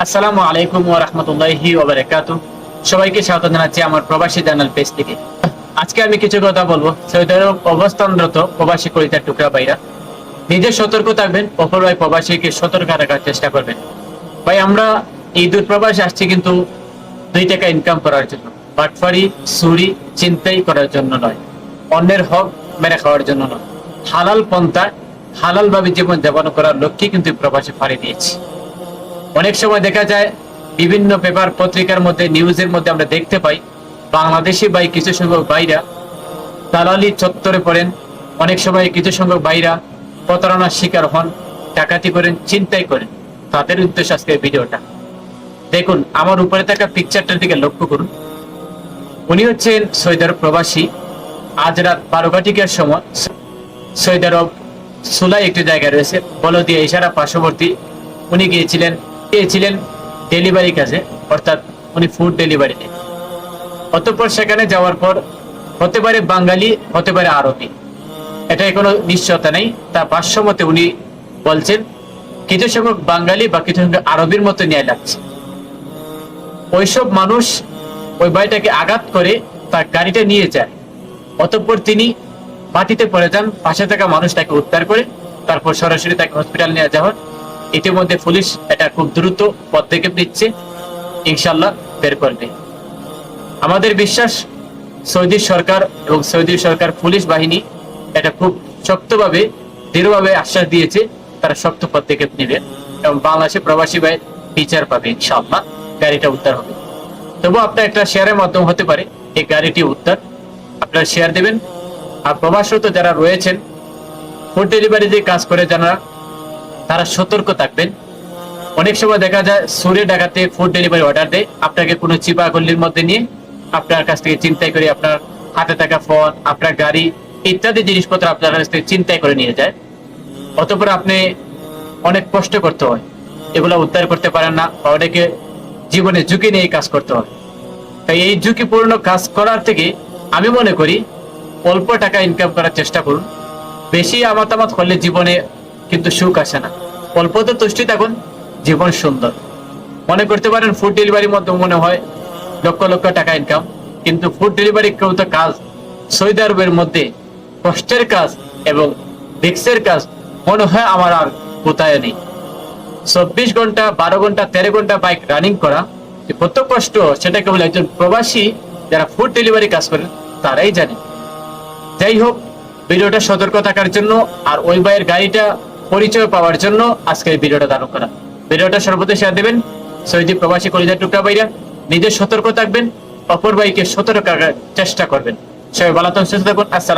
আসসালামু আলাইকুম ওয়া রাহমাতুল্লাহি ওয়া বারাকাতুহু। সবাইকে স্বাগত জানাচ্ছি আমার প্রবাসী জার্নাল পেজ থেকে। আজকে আমি কিছু কথা বলবো সৌদি আরব অবস্থানরত প্রবাসী কলিজার টুকরা ভাইরা। নিজে সতর্ক থাকবেন, অপর ভাই প্রবাসীকে সতর্ক রাখার চেষ্টা করবেন। ভাই আমরা এই দূর প্রবাসে আসছি কিন্তু 2 টাকা ইনকাম করার জন্য, বাটফারি চুরি চিন্তাই করার জন্য নয়, অন্যের হক মেরে খাওয়ার জন্য নয়, হালাল পন্থা হালাল ভাবে জীবন যাপন করার লক্ষ্যে কিন্তু প্রবাসী ফাড়ি দিয়েছি। অনেক সময় দেখা যায় বিভিন্ন পেপার পত্রিকার মধ্যে নিউজের মধ্যে আমরা দেখতে পাই বাংলাদেশি ভাই কিছু সংখ্যক ভাইরা দালালি চত্বরে পড়েন, অনেক সময় কিছু সংখ্যক ভাইরা প্রতারণার শিকার হন, ডাকাতি করেন, চিন্তাই করেন। তাদের উদ্দেশ্য আজকে ভিডিওটা দেখুন। আমার উপরে থাকা পিকচারটার দিকে লক্ষ্য করুন। উনি হচ্ছেন সৌদি আরব প্রবাসী। আজ রাত 12টার সময় সৌদি আরব সুলাই একটি জায়গায় রয়েছে বলদিয়া ইশারা পার্শ্ববর্তী। উনি গিয়েছিলেন ডেলিভারি কাজে, অর্থাৎ উনি ফুড ডেলিভারি দেন। অতঃপর সেখানে যাওয়ার পর হতে পারে বাঙালি, হতে পারে আরবি, এটাই কোনো নিশ্চয়তা নেই। তা ভাষ্য মতে উনি বলছেন কিছু সংখ্যক বাঙালি বা কিছু সংখ্যক আরবির মতো ন্যায় লাগছে। ওইসব মানুষ ওই ভাইটাকে আঘাত করে তার গাড়িটা নিয়ে যায়। অতঃপর তিনি মাটিতে পড়ে যান, পাশে থাকা মানুষ তাকে উদ্ধার করে তারপর সরাসরি তাকে হসপিটাল নিয়ে যাওয়া। ইতিমধ্যে পুলিশ এটা খুব দ্রুত পদক্ষেপ নিচ্ছে, ইনশাল্লাহ বের করবে। আমাদের বিশ্বাস সৌদি সরকার এবং সৌদি সরকার পুলিশ বাহিনী এটা খুব শক্তভাবে দৃঢ়ভাবে আশ্বাস দিয়েছে তারা শক্ত পদক্ষেপ নেবে এবং বাংলাদেশে প্রবাসী ভাই বিচার পাবে, ইনশাআল্লাহ গাড়িটা উদ্ধার হবে। তবু আপনার একটা শেয়ারের মাধ্যম হতে পারে এই গাড়িটি উদ্ধার, আপনারা শেয়ার দেবেন। আর প্রবাসরত যারা রয়েছেন ফুড ডেলিভারি যে কাজ করে যারা, তারা সতর্ক থাকবেন। অনেক সময় দেখা যায় চুরি ডাকাতে ফুড ডেলিভারি অর্ডার দেয়, আপনাকে কোনো চিপা গল্লির মধ্যে নিয়ে আপনার কাছ থেকে চিন্তাই করে আপনার হাতে থাকা ফোন, আপনার গাড়ি ইত্যাদি জিনিসপত্র আপনার কাছ থেকে চিন্তাই করে নিয়ে যায়। অতঃপর আপনি অনেক কষ্ট করতে হয়, এগুলো উদ্ধার করতে পারেন না, বা অনেকে জীবনে ঝুঁকি নিয়ে কাজ করতে হয়। তাই এই ঝুঁকিপূর্ণ কাজ করার থেকে আমি মনে করি অল্প টাকা ইনকাম করার চেষ্টা করুন। বেশি আমাতামাত করলে জীবনে কিন্তু সুখ আসে না। অল্পতে তুষ্টি থাকুন, জীবন সুন্দর। মনে করতে পারেন ফুড ডেলিভারির মধ্যে মনে হয় লক্ষ লক্ষ টাকা ইনকাম, কিন্তু ফুড ডেলিভারি কেউ তো কাজ সৌদি আরবের মধ্যে কষ্টের কাজ এবং রিস্কের কাজ মনে হয় আমার আর কোথায় নেই। 24 ঘন্টা 12 ঘন্টা 13 ঘন্টা বাইক রানিং করা কত কষ্ট, সেটা কেবল একজন প্রবাসী যারা ফুড ডেলিভারি কাজ করেন তারাই জানে। যাই হোক, ভিডিওটা সতর্ক থাকার জন্য আর ওই ভাইয়ের গাড়িটা পরিচয় পাওয়ার জন্য আজকে এই ভিডিওটা ধারণ করা। ভিডিওটা সর্বদা শেয়ার দেবেন। সৌদি প্রবাসী কলিজার টুকরা ভাইরা নিজে সতর্ক থাকবেন, অপর ভাইকে সতর্ক রাখার চেষ্টা করবেন। সবাই ভালো থাকুন, সুস্থ থাকুন। আসসালাম।